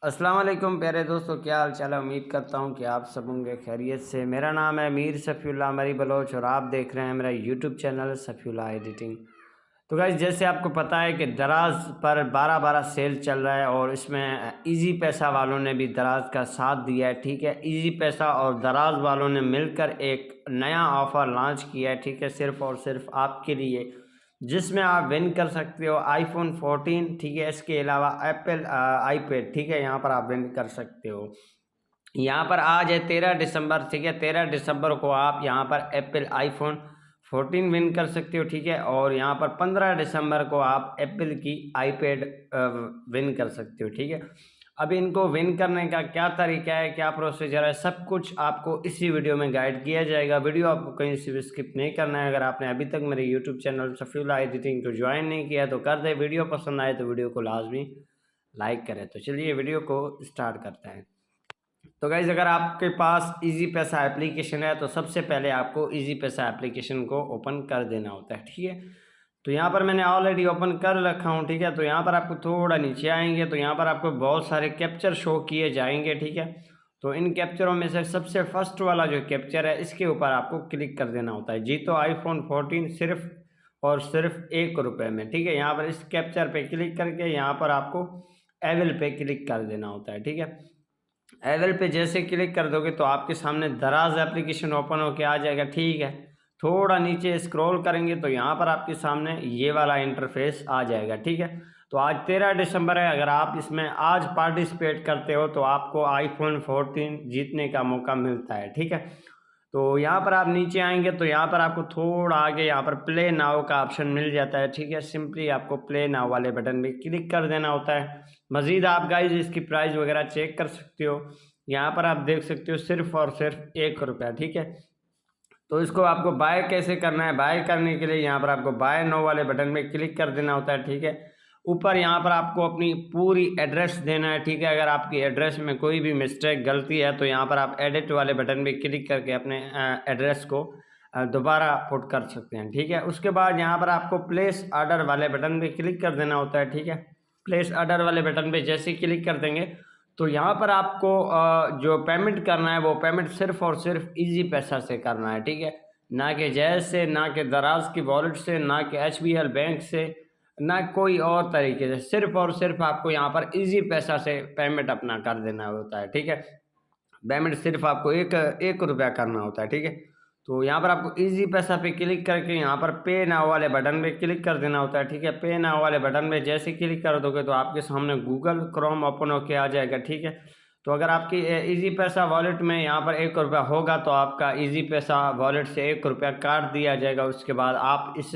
अस्सलाम वालेकुम प्यारे दोस्तों, क्या हाल चाल है। उम्मीद करता हूँ कि आप सब होंगे खैरियत से। मेरा नाम है मीर सफ़ीउल्लाह मरी बलोच और आप देख रहे हैं मेरा यूट्यूब चैनल सफ़ीउल्लाह एडिटिंग। तो गाइस, जैसे आपको पता है कि दराज पर 12-12 सेल चल रहा है और इसमें इजी पैसा वालों ने भी दराज का साथ दिया है। ठीक है, इजी पैसा और दराज वालों ने मिलकर एक नया ऑफ़र लॉन्च किया है। ठीक है, सिर्फ़ और सिर्फ आपके लिए, जिसमें आप विन कर सकते हो आईफोन 14। ठीक है, इसके अलावा एप्पल आईपैड। ठीक है, यहाँ पर आप विन कर सकते हो। यहाँ पर आज है 13 दिसंबर। ठीक है, 13 दिसंबर को आप यहाँ पर एप्पल आईफोन 14 विन कर सकते हो। ठीक है, और यहाँ पर 15 दिसंबर को आप एप्पल की आईपैड विन कर सकते हो। ठीक है, अब इनको विन करने का क्या तरीका है, क्या प्रोसीजर है, सब कुछ आपको इसी वीडियो में गाइड किया जाएगा। वीडियो आपको कहीं से भी स्किप नहीं करना है। अगर आपने अभी तक मेरे यूट्यूब चैनल सफ़ीउल्लाह एडिटिंग को ज्वाइन नहीं किया तो कर दे। वीडियो पसंद आए तो वीडियो को लाजमी लाइक करें। तो चलिए वीडियो को स्टार्ट करते हैं। तो गाइज़, अगर आपके पास इजी पैसा एप्लीकेशन है तो सबसे पहले आपको इजी पैसा एप्लीकेशन को ओपन कर देना होता है। ठीक है, तो यहाँ पर मैंने ऑलरेडी ओपन कर रखा हूँ। ठीक है, तो यहाँ पर आपको थोड़ा नीचे आएंगे तो यहाँ पर आपको बहुत सारे कैप्चर शो किए जाएंगे। ठीक है, तो इन कैप्चरों में से सबसे फर्स्ट वाला जो कैप्चर है इसके ऊपर आपको क्लिक कर देना होता है। जी, तो आईफोन 14 सिर्फ और सिर्फ ₹1 में। ठीक है, यहाँ पर इस कैप्चर पे क्लिक करके यहाँ पर आपको एवेल पे क्लिक कर देना होता है। ठीक है, एवेल पे जैसे क्लिक कर दोगे तो आपके सामने दराज एप्लीकेशन ओपन होके आ जाएगा। ठीक है, थोड़ा नीचे स्क्रॉल करेंगे तो यहाँ पर आपके सामने ये वाला इंटरफेस आ जाएगा। ठीक है, तो आज 13 दिसंबर है। अगर आप इसमें आज पार्टिसिपेट करते हो तो आपको आईफोन 14 जीतने का मौका मिलता है। ठीक है, तो यहाँ पर आप नीचे आएंगे तो यहाँ पर आपको थोड़ा आगे यहाँ पर प्ले नाउ का ऑप्शन मिल जाता है। ठीक है, सिंपली आपको प्ले नाउ वाले बटन पे क्लिक कर देना होता है। मज़ीद आप गाइज इसकी प्राइस वगैरह चेक कर सकते हो। यहाँ पर आप देख सकते हो सिर्फ और सिर्फ ₹1। ठीक है, तो इसको आपको बाय कैसे करना है। बाय करने के लिए यहाँ पर आपको बाय नो वाले बटन पे क्लिक कर देना होता है। ठीक है, ऊपर यहाँ पर आपको अपनी पूरी एड्रेस देना है। ठीक है, अगर आपकी एड्रेस में कोई भी मिस्टेक गलती है तो यहाँ पर आप एडिट वाले बटन पे क्लिक करके अपने एड्रेस को दोबारा पुट कर सकते हैं। ठीक है, उसके बाद यहाँ पर आपको प्लेस ऑर्डर वाले बटन पे क्लिक कर देना होता है। ठीक है, प्लेस ऑर्डर वाले बटन पे जैसे ही क्लिक कर देंगे तो यहाँ पर आपको जो पेमेंट करना है वो पेमेंट सिर्फ और सिर्फ इजी पैसा से करना है। ठीक है, ना कि जैज़ से, ना कि दराज की वॉलेट से, ना कि HBL बैंक से, ना कोई और तरीके से। सिर्फ और सिर्फ आपको यहाँ पर इजी पैसा से पेमेंट अपना कर देना होता है। ठीक है, पेमेंट सिर्फ आपको एक रुपया करना होता है। ठीक है, तो यहाँ पर आपको इजी पैसा पे क्लिक करके यहाँ पर पे नाउ वाले बटन पे क्लिक कर देना होता है। ठीक है, पे नाउ वाले बटन पे जैसे क्लिक कर दोगे तो आपके सामने गूगल क्रोम ओपन होके आ जाएगा। ठीक है, तो अगर आपकी इजी पैसा वॉलेट में यहाँ पर ₹1 होगा तो आपका इजी पैसा वॉलेट से ₹1 काट दिया जाएगा। उसके बाद आप इस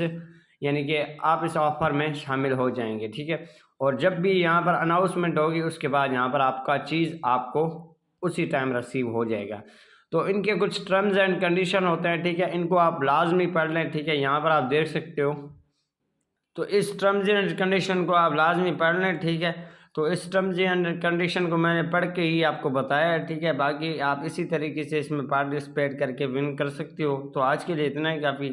यानी कि आप इस ऑफ़र में शामिल हो जाएंगे। ठीक है, और जब भी यहाँ पर अनाउंसमेंट होगी उसके बाद यहाँ पर आपका चीज़ आपको उसी टाइम रिसीव हो जाएगा। तो इनके कुछ टर्म्स एंड कंडीशन होते हैं। ठीक है, इनको आप लाजमी पढ़ लें। ठीक है, यहाँ पर आप देख सकते हो, तो इस टर्म्स एंड कंडीशन को आप लाजमी पढ़ लें। ठीक है, तो इस टर्म्स एंड कंडीशन को मैंने पढ़ के ही आपको बताया है। ठीक है, बाकी आप इसी तरीके से इसमें पार्टिसिपेट करके विन कर सकते हो। तो आज के लिए इतना ही काफ़ी।